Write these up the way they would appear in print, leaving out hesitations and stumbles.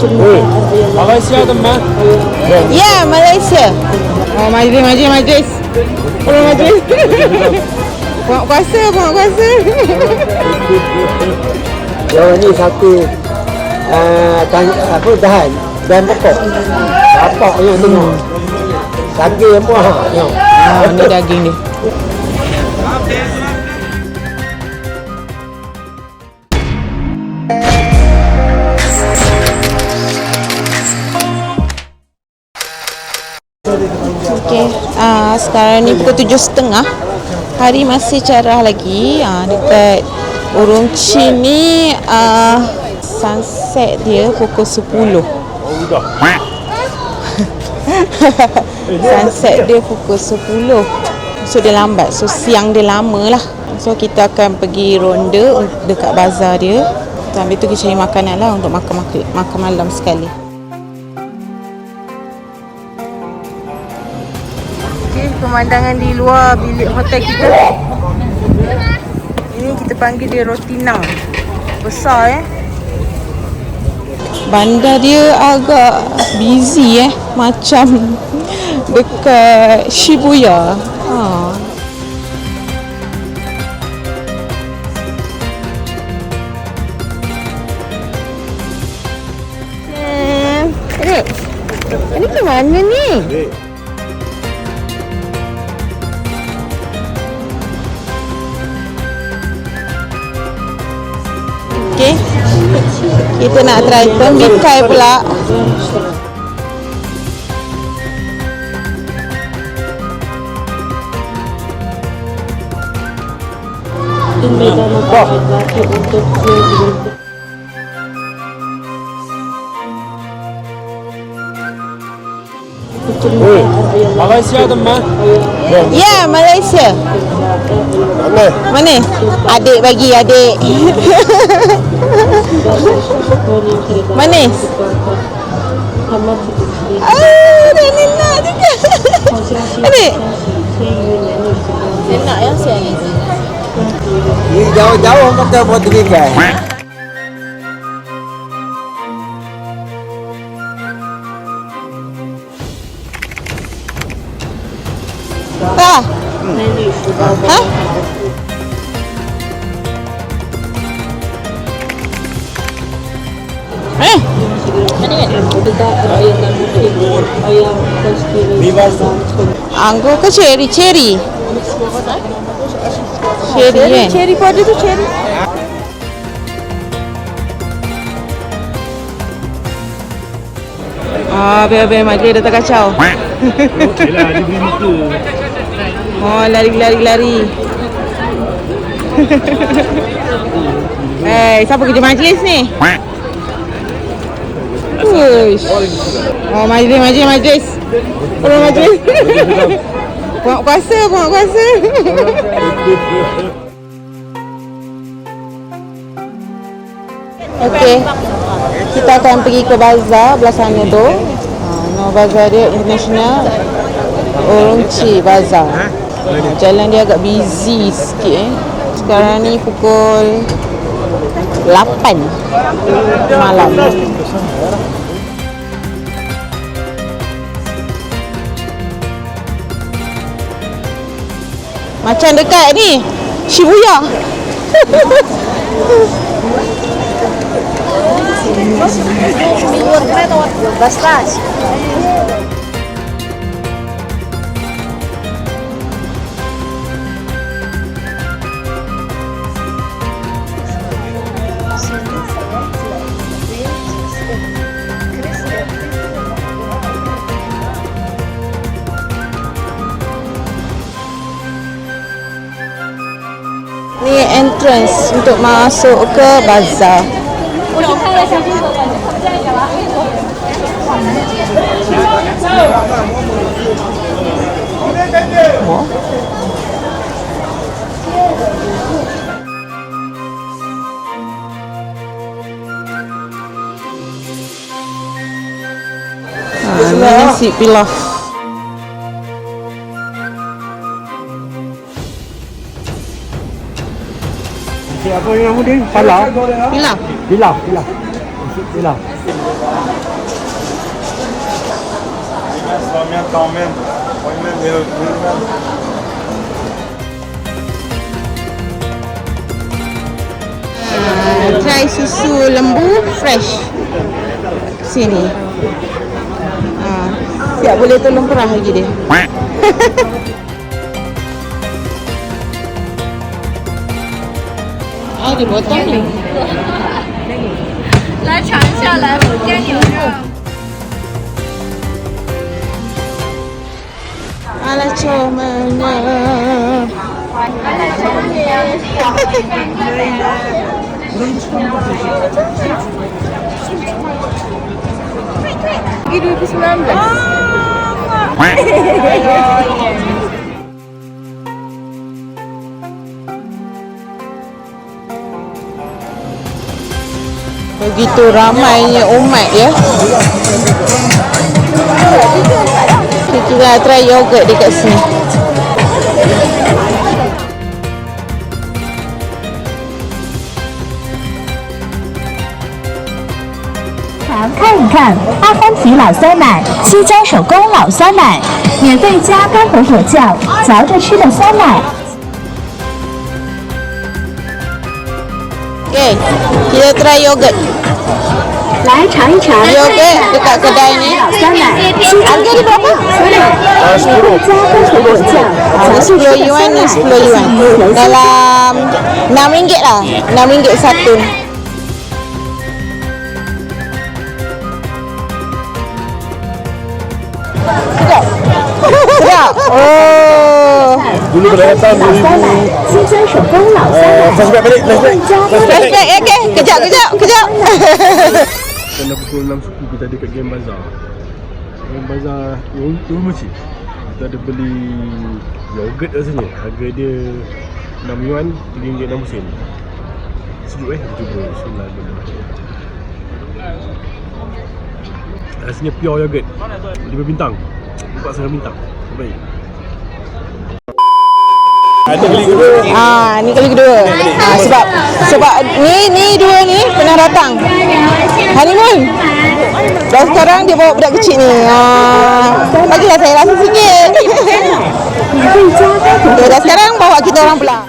Malaysia teman. Ya, Malaysia. Oh, majlis. Oh, majlis. Puak kuasa. Yang ni satu dahan pokok. Bapak yang tengok. Daging yang buah. Ni daging dia. Okey, sekarang ni pukul 7.30. Hari masih cerah lagi. Dekat Urumqi ni sunset dia pukul 10. Sunset dia pukul 10. So dia lambat. So siang dia lama lah. So kita akan pergi ronda dekat bazar dia. Sambil tu kita cari makanan lah untuk makan malam sekali. Okay, pemandangan di luar bilik hotel kita. Ini kita panggil dia roti nang. Besar Bandar dia agak busy macam dekat Shibuya. Ini ke mana ni? Okey. Kita nak try tembikai pula. Malaysia teman. Ya, Malaysia. Mana? Adik bagi adik. Manis. Dia nak juga. Adik. Dia nak yang siang ni. Ini jauh-jauh pakai buat tinggal. Tak. Ha? Anggur ke cherry? Cherry kan? Cherry pun ada tu, cherry. Biar majlis datang kacau. Oh, lari. Siapa kerja majlis ni? Uish. Oh, majlis. Oh, majlis. Puak kuasa. Okey. Kita akan pergi ke bazar belah sana tu. Nama bazar dia International Urumqi Bazar. Jalan dia agak busy sikit Sekarang ni pukul 8 malam. Macam dekat ni Shibuya. Ni entrance untuk masuk ke bazar. Oh. Ini nasi pilaf. Apa yang nama dia? Pilaf. Pilaf. Pilaf. Try susu lembu fresh. Sini. Siap boleh tolong perah lagi dia. Ada botol ni. 来尝一下来福建牛肉。 Ala comelnya. Pergi 2019. Begitu ramainya umat ya. Kita try yogurt dekat sini. 看一看阿凡提老酸奶，西江手工老酸奶，免费加干火果酱，嚼着吃的酸奶。 Okay, kita try yogurt. 来尝一尝 Yogurt dekat kedai ni. 老酸奶，西江 Harga dia berapa? 酸奶，免费加干火果酱，嚼着吃 10 的 yuan 酸 ni 奶。 10 yuan. Dalam RM6 lah. RM6 satu. Sedap. Sedap. Oh. Dulu pada datang 老酸奶，西江手工老酸奶， flashback balik, 免费加干火 Flashback okay. Kejap. Pada pukul 6 suku kita ada kat Game Bazaar. Game Bazaar Ulu Mesti. Kita ada beli yogurt rasanya. Harga dia 6 yuan, RM3.60. Sejuk kita cuba. Bismillahirrahmanirrahim. Rasanya pure yogurt. 5 bintang. 4,5 bintang. Terbaik. Ada kali kedua. Ni kali kedua. Sebab ni dua ni pernah datang. Honeymoon. Dan sekarang dia bawa budak kecil ni. Bagilah saya rasa sikit. Okay, dan sekarang bawa kita orang pula.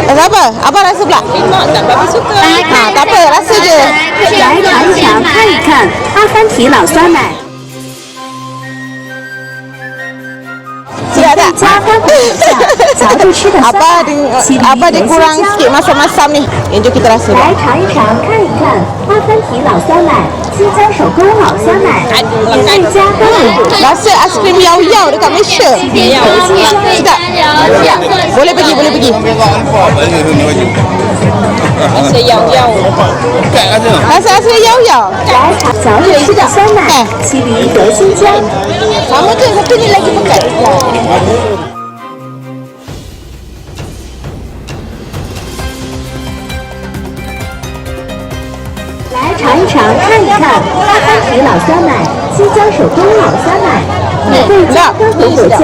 Rasa apa? Abang rasa pula? Tak apa suka. Tak apa, rasa je. 来尝一尝，看一看阿凡提老酸奶， Sedap tak? 加干火果酱，嚼着吃的酸 Apa 奶。 dia kurang sikit masam-masam ni. Jom kita rasa. 来尝一尝，看一看阿凡提老酸奶，西江手工老酸奶，免费加干火果酱。 Rasa aiskrim yau-yau dekat Malaysia. Sedap. Boleh pergi. Rasa yau-yau. Rasa yau-yau. 来尝嚼着吃的酸奶，麒麟德新疆。 Sama ke? Satu ni lagi pekat. 来尝一尝，看一看阿凡提老酸奶，西江手工老酸奶，免费加干火果酱，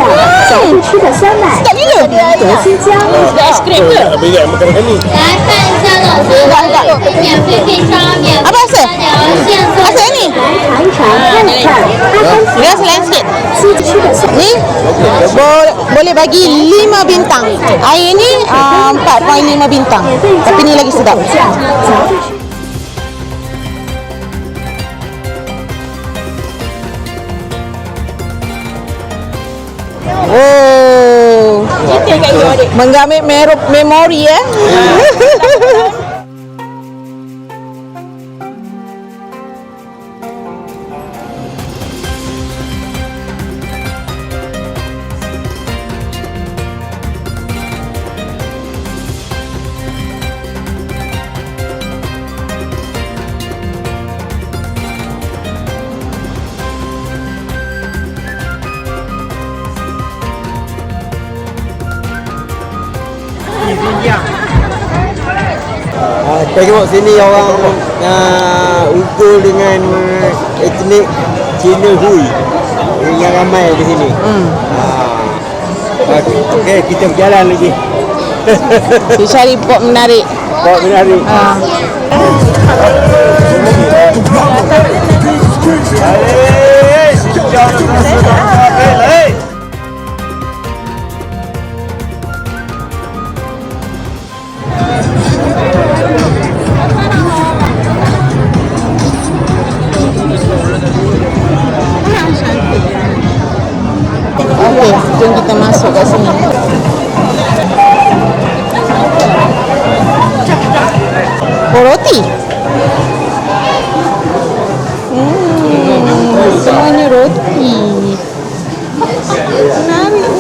嚼着吃的酸奶，麒麟德新疆。 Aiskrim ke? Beli makan ni. 来看一下老师的免费配刷，免费 Apa rasa? 现做 Rasa ni? 来尝一尝，看一看阿凡提 Rasa lain sikit. 西吃的酸。 Ni boleh bagi 5 bintang. Air ni 4.5 bintang. Tapi ni lagi sedap. 酱，嚼着吃。 Oh. Menggamit memori ya. Kita tengok sini orang ukur dengan etnik Cina Hui yang ramai di sini. Okey, kita berjalan lagi. Dia cari pot menarik. Bawa menarik. Semuanya roti. Menarik.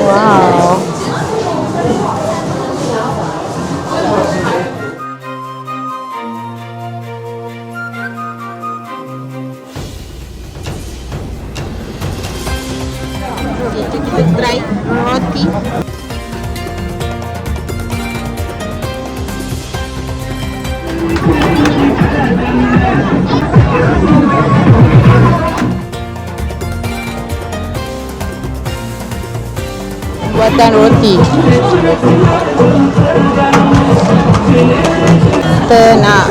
Wow. Itu kita try roti. Buatan roti. Kita nak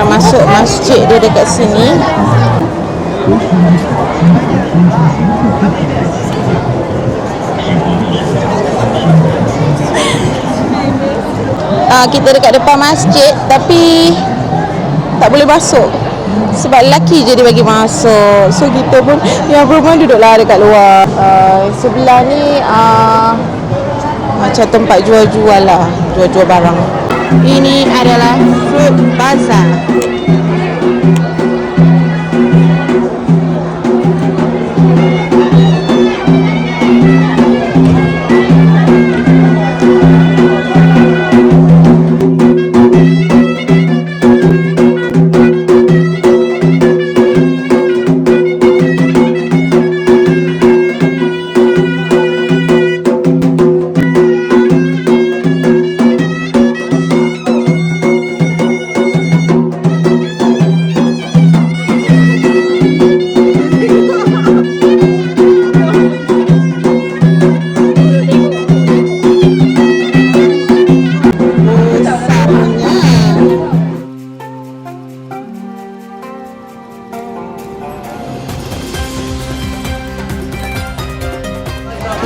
masuk masjid dia dekat sini. Kita dekat depan masjid tapi tak boleh masuk sebab lelaki je dia bagi masuk. So kita pun yang perempuan duduklah dekat luar. Sebelah ni macam tempat jual-jual lah, jual-jual barang. Ini adalah fruit bazaar.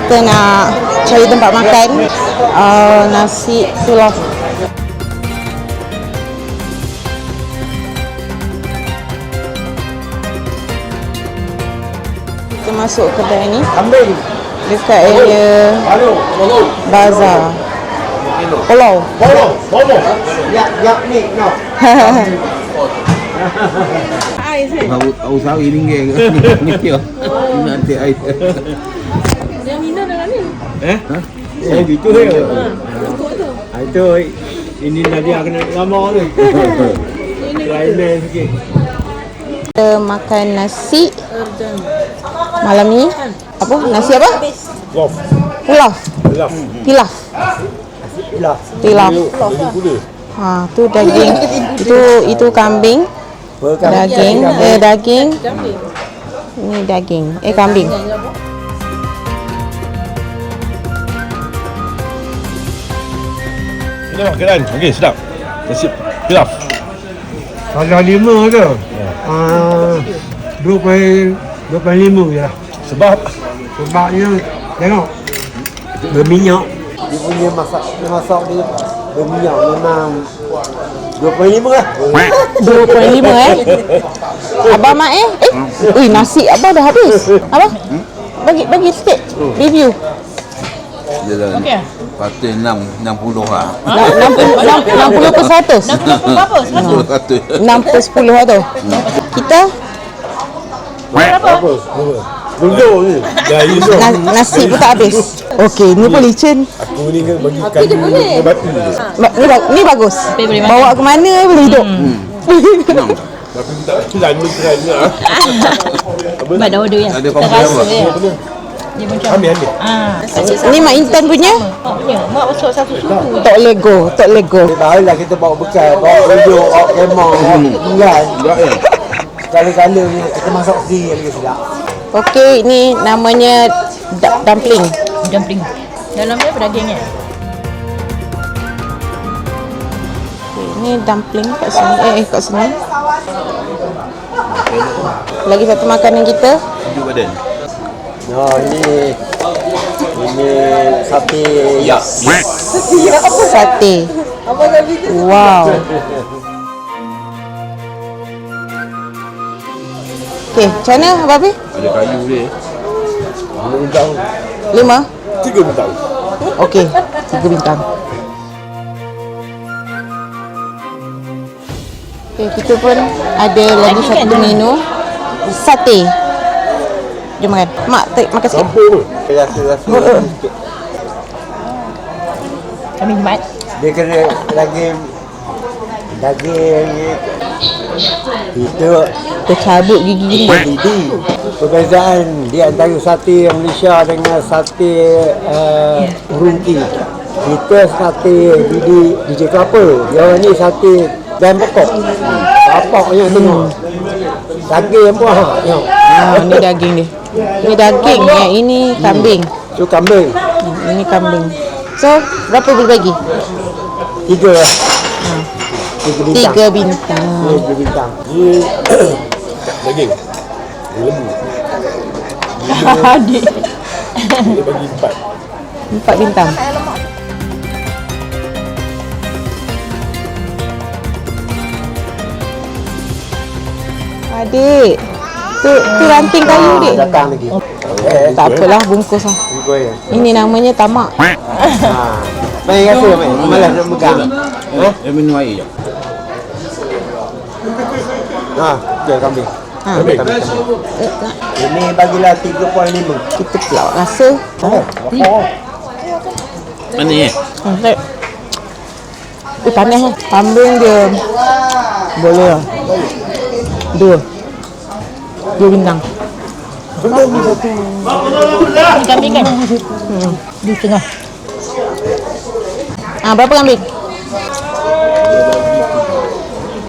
Kita nak cari tempat makan nasi pilaf. Kita masuk kedai ni dekat area bazar. Pulau. Tahu sawi ringgit ke? Ni dia. Nanti air. Gitu ya. Itu ini Nadia kena lama tu. Lain sikit. Kita makan nasi malam ni. Apa? Nasi apa? Pilaf. Tu daging. Itu kambing. Daging. Ini daging. Kambing. Ini makanan. Okey, sedap. Nasi pilaf. Kalau 5 ke? 25 je lah. Sebabnya tengok berminyak. Dia punya masak dia berminyak memang 25 lah. 25 Abang Mak nasi Abang dah habis. Abang bagi sikit review. Okey. Patut 60 lah. 60 per 100. 60 berapa? 100. 6 per 10 tu. Kita Berapa? Duduk ni. nasi pun tak habis. Okey, ni pun licin. Aku ni kan bagi kayu dengan batu. Ni bagus. Bawa ke mana boleh hidup. Tapi tak lalu kerana. Pada order ya. Ada komplain apa? Dia macam Ambil. Ni Mak Intan punya. punya. Mak masuk satu suku. Tok Lego. Barulah kita bawa bekal, bawa video, bawa kemah, tinggal. Kala-kala ni kita masak sendiri lagi sedap. Okey, ni namanya dumpling. Dalam dia berdaging ya. Ni dumpling kat sini. Kat sini. Lagi satu makanan kita. Tujuh badan. Ini sate yak. Sate. Wow. Okey, macam mana Abang Afi? Ada kayu dia. 5? 3 tahu. Okey, 3 bintang. Okey, kita pun ada lagi satu menu. Sate. Jom makan. Mak, makan sikit. Rasa sikit. Kami Jumat. Dia kena daging itu Tercabut gigi dia. Didi. Perbezaan di antara sate Malaysia dengan sate Urumqi. Kita sate Didi DJ Kelapa. Dia orang ni sate dan pokok. Papaknya tengok. Daging pun tengok. Ni daging dia. Ni daging, yang ini kambing. Tu kambing. Ini kambing. So, berapa boleh bagi? 3 lah. 3 bintang. 3 bintang. 3 bintang. Ni Daging. Lembu. Adik. Dia bagi 4. 4 bintang. Adik. Tu ranting kayu, Dik. Datang lagi. Tak apalah, bungkus lah. Bungkus ya. Ini namanya tamak. Main rasa main. Malas nak pegang. Minum air je. Dia kambing. Kambing. Ini bagilah 3.5. Kita pula rasa. Mana ni? Panas lah. Kambing dia boleh lah. 2 bintang. Ini kambing kan? Di tengah. Berapa kambing?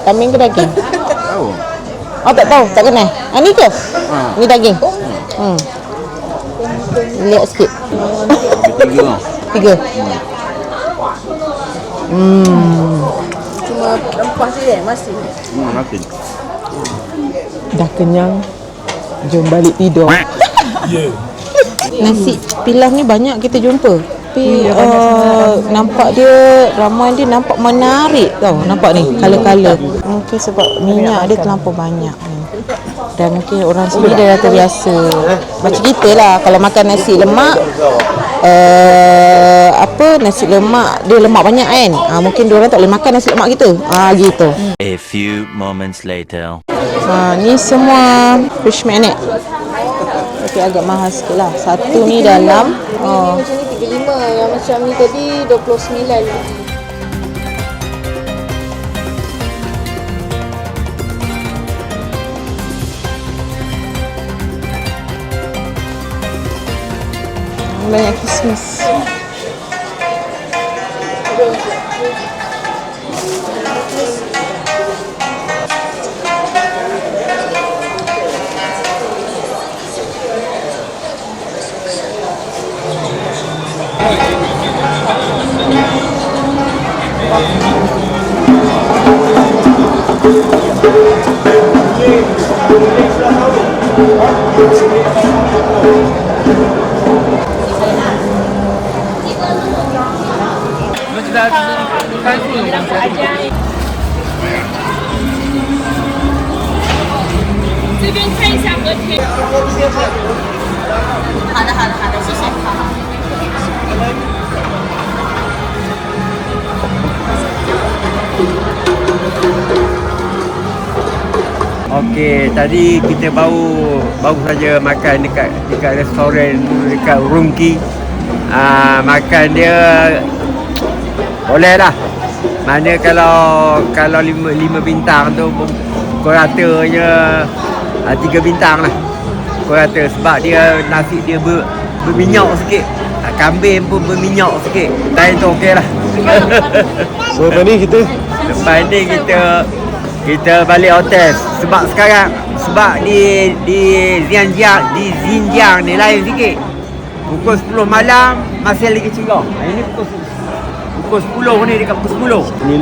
Kambing ke daging? Tahu. Oh, tak tahu, tak kenal. Ni ke? Ni daging. Lihat sikit. 3. Cuma rempah je masih. Makin. Dah kenyang. Jom balik tidur. Nasi pilaf ni banyak kita jumpa. Tapi nampak dia, ramuan dia nampak menarik tau. Nampak ni, color-color. Mungkin sebab minyak dia terlampau banyak ni. Dan mungkin orang sini dah terbiasa. Macam kita lah, kalau makan nasi lemak, nasi lemak dia lemak banyak kan. Mungkin diorang tak boleh makan nasi lemak kita. Gitu. A few moments later. Ni semua fish magnet. Tapi agak mahal sikit lah. Satu ni dalam Macam ni 35, yang macam ni tadi 29. banyak kismis. Okey, tadi kita baru saja makan dekat restoran dekat Urumqi. Makan dia boleh lah. Mana kalau 5 bintang tu kau ratanya 3 bintang lah. Kau rata sebab dia nasi dia berminyak sikit. Kambing pun berminyak sikit. Lain tu okey lah. So lepas ni kita balik hotel sebab sekarang di Xinjiang ni lain sikit. Pukul 10 malam masih lagi cerah. Ini pukul 10 ni dekat pukul 10.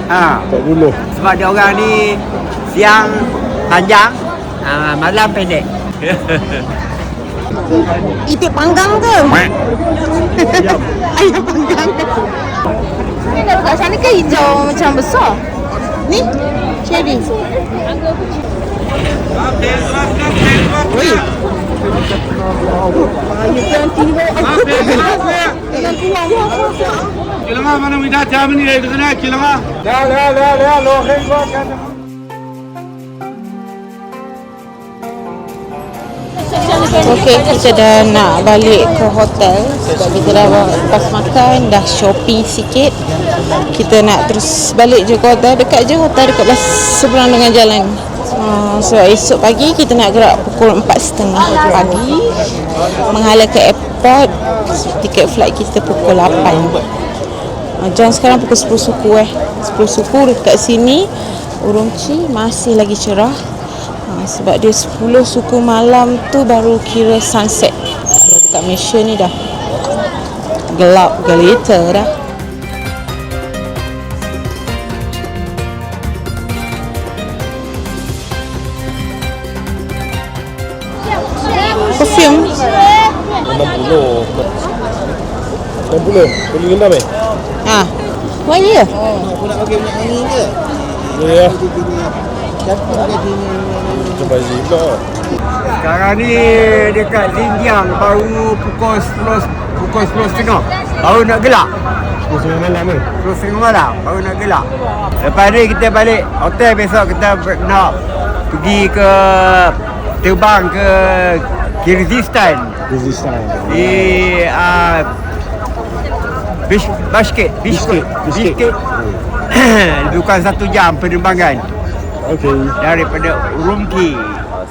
9.40. Sebab dia orang ni siang panjang, malam pendek. Itik panggang ke? Ayam panggang. Ni kalau kat sana kan hijau macam besar. Ni cherry. Oi. Kilangan mana minta jam ni dari sana kilangan. Dah, lo kan. Okey, kita dah nak balik ke hotel sebab kita dah lepas makan, dah shopping sikit. Kita nak terus balik je ke hotel, dekat je hotel dekat seberang dengan jalan. So esok pagi kita nak gerak pukul 4.30 pagi menghala ke airport. Tiket flight kita pukul 8. Jam sekarang pukul 10 suku 10 suku dekat sini Urumqi masih lagi cerah. Sebab dia 10 suku malam tu baru kira sunset. Kalau dekat Malaysia ni dah gelap gelita dah. Perfume 60 beli 6 Why ya? Aku nak pakai minyak wangi ke? Ya. Siapa pakai sini? Coba zina. Sekarang ni dekat Xinjiang baru pukul 10.30. Baru nak gelap. Musim malam ni. 10.30 malam baru nak gelap. Lepas ni kita balik hotel, besok kita nak pergi ke terbang ke Kyrgyzstan. Di Bishkek. Bukan 1 jam penerbangan. Okey. Daripada Urumqi.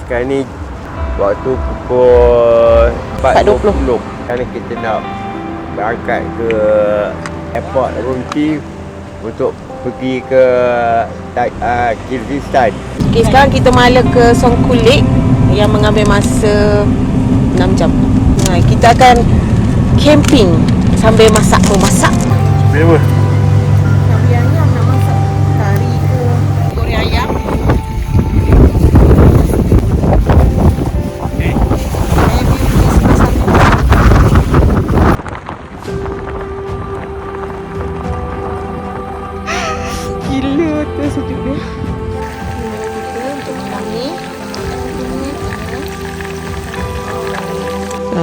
Sekarang ni waktu pukul 4.20. Sekarang kita nak berangkat ke airport Urumqi untuk pergi ke Kyrgyzstan. Okay, sekarang kita mala ke Songkulik yang mengambil masa 6 jam. Kita akan camping sambil memasak. Berapa? Sambil ayam nak masak kari ke goreng ayam. Gila tu sejuk dia. Kita untuk malam ni.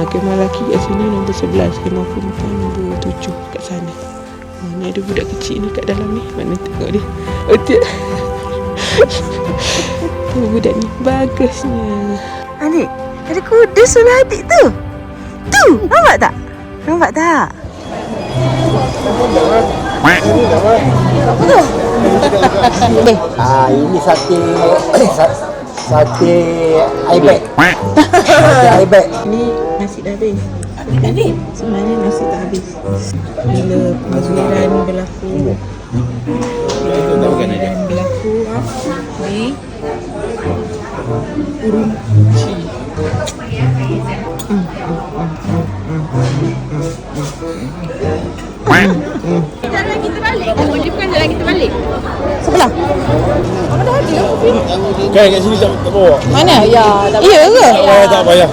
Kemah lelaki kat sini nombor 11, kemah perempuan nombor 7 kat sana. Ni ada budak kecil ni kat dalam ni. Mana tengok dia. Oh dia. Tu budak ni bagusnya. Adik, ada kuda sulah adik tu. Tu, nampak tak? Nampak tak? Ini sate aibek. Sate aibek. Ni nasi dah habis. Habis? Sebenarnya nasi tak habis. Bila penjualan berlaku di Urumqi. Jalan kita balik. Bukan jalan kita balik. Sebelah. Kan kat sini tak bawa. Mana? Ya, iya ke? Tak payah.